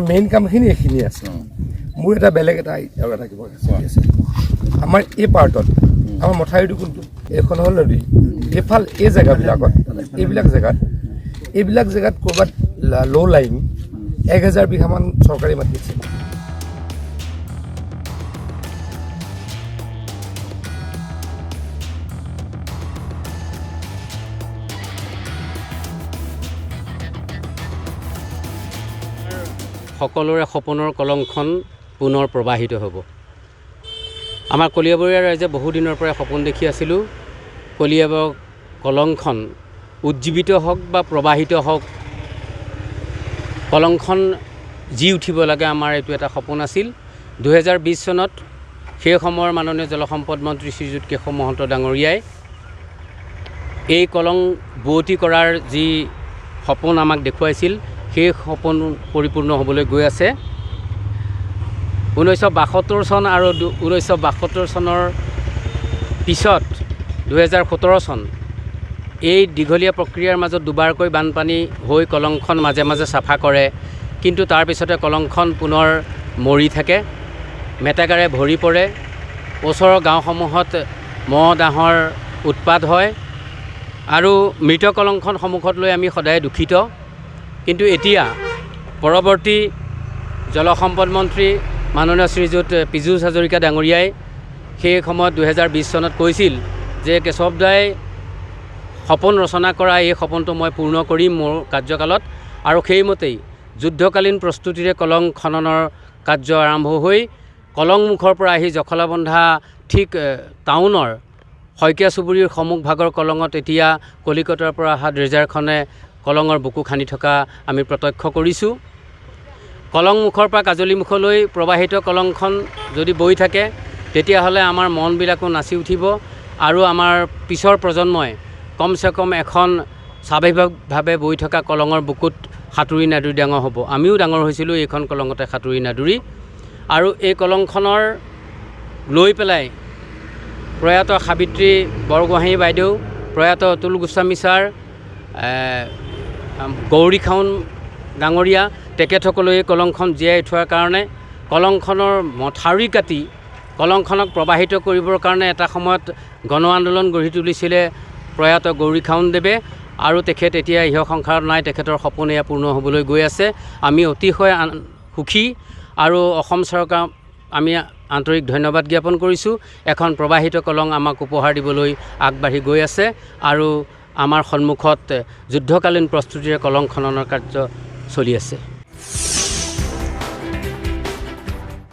main কামখিনি এইখিনি আছে মোৰ এটা বেলেগ এটা আৰু এটা কিবা আছে আমাৰ এই পাৰ্টত আমাৰ মথাউৰিটো কোনটো এইখন হ'ল নদী এইফাল এই জেগাবিলাকত এইবিলাক জেগাত ক'ৰবাত ল' লাইন 1000 বিঘামান চৰকাৰী মাটি আছে সকলোৰে সপোনৰ কলংখন পুনৰ প্ৰবাহিত হ'ব আমাৰ কলিয়াবৰীয়া ৰাইজে বহুদিনৰ পৰা সপোন দেখি আছিলোঁ কলিয়াবৰ কলংখন উজ্জীৱিত হওক বা প্ৰবাহিত হওক কলংখন জি উঠিব লাগে আমাৰ এইটো এটা সপোন আছিল 2020 চনত সেই সময়ৰ মাননীয় জলসম্পদ মন্ত্ৰী শ্ৰীযুত কেশৱ মহন্ত ডাঙৰীয়াই এই কলং বুৱতী কৰাৰ যি সপোন আমাক দেখুৱাইছিল সেই সপোন পৰিপূৰ্ণ হ'বলৈ গৈ আছে 1972 চন আৰু 1972 চনৰ পিছত 2017 চন এই দীঘলীয়া প্ৰক্ৰিয়াৰ মাজত দুবাৰকৈ বানপানী হৈ কলংখন মাজে মাজে চাফা কৰে কিন্তু তাৰ পিছতে কলংখন পুনৰ মৰি থাকে মেটেকাৰে ভৰি পৰে ওচৰৰ গাঁওসমূহত মহ দাহৰ উৎপাত হয় আৰু মৃত কলংখন সন্মুখত লৈ আমি সদায় দুখিত কিন্তু এতিয়া পৰৱৰ্তী জলসম্পদ মন্ত্ৰী মাননীয় শ্ৰীযুত পীযুষ হাজৰিকা ডাঙৰীয়াই সেই সময়ত 2020 চনত কৈছিল যে কেশৱদাই সপোন ৰচনা কৰা এই সপোনটো মই পূৰ্ণ কৰিম মোৰ কাৰ্যকালত আৰু সেইমতেই যুদ্ধকালীন প্ৰস্তুতিৰে কলং খননৰ কাৰ্য আৰম্ভ হৈ কলং মুখৰ পৰা আহি জখলাবন্ধা ঠিক টাউনৰ শইকীয়া চুবুৰীৰ সন্মুখভাগৰ কলঙত এতিয়া কলিকতাৰ পৰা অহা ড্ৰেজাৰখনে কলঙৰ বুকু খান্দি থকা আমি প্ৰত্যক্ষ কৰিছোঁ কলং মুখৰ পৰা কাজলী মুখলৈ প্ৰবাহিত কলংখন যদি বৈ থাকে তেতিয়াহ'লে আমাৰ মনবিলাকো নাচি উঠিব আৰু আমাৰ পিছৰ প্ৰজন্মই কমচে কম এখন স্বাভাৱিকভাৱে বৈ থকা কলঙৰ বুকুত সাঁতুৰি নাদুৰি ডাঙৰ হ'ব আমিও ডাঙৰ হৈছিলোঁ এইখন কলঙতে সাঁতুৰি নাদুৰি আৰু এই কলংখনৰ লৈ পেলাই প্ৰয়াত সাবিত্ৰী বৰগোহাঁই বাইদেউ প্ৰয়াত অতুল গোস্বামী ছাৰ গৌৰী খাউন ডাঙৰীয়া তেখেতসকলে এই কলংখন জীয়াই উঠোৱাৰ কাৰণে কলংখনৰ মথাউৰি কাটি কলংখনক প্ৰবাহিত কৰিবৰ কাৰণে এটা সময়ত গণ আন্দোলন গঢ়ি তুলিছিলে প্ৰয়াত গৌৰী খাউনদেৱে আৰু তেখেত এতিয়া ইহ সংসাৰত নাই তেখেতৰ সপোন এয়া পূৰ্ণ হ'বলৈ গৈ আছে আমি অতিশয় সুখী আৰু অসম চৰকাৰ আমি আন্তৰিক ধন্যবাদ জ্ঞাপন কৰিছোঁ এখন প্ৰবাহিত কলং আমাক উপহাৰ দিবলৈ আগবাঢ়ি গৈ আছে আৰু আমাৰ সন্মুখত যুদ্ধকালীন প্ৰস্তুতিৰে কলং খননৰ কাৰ্য চলি আছে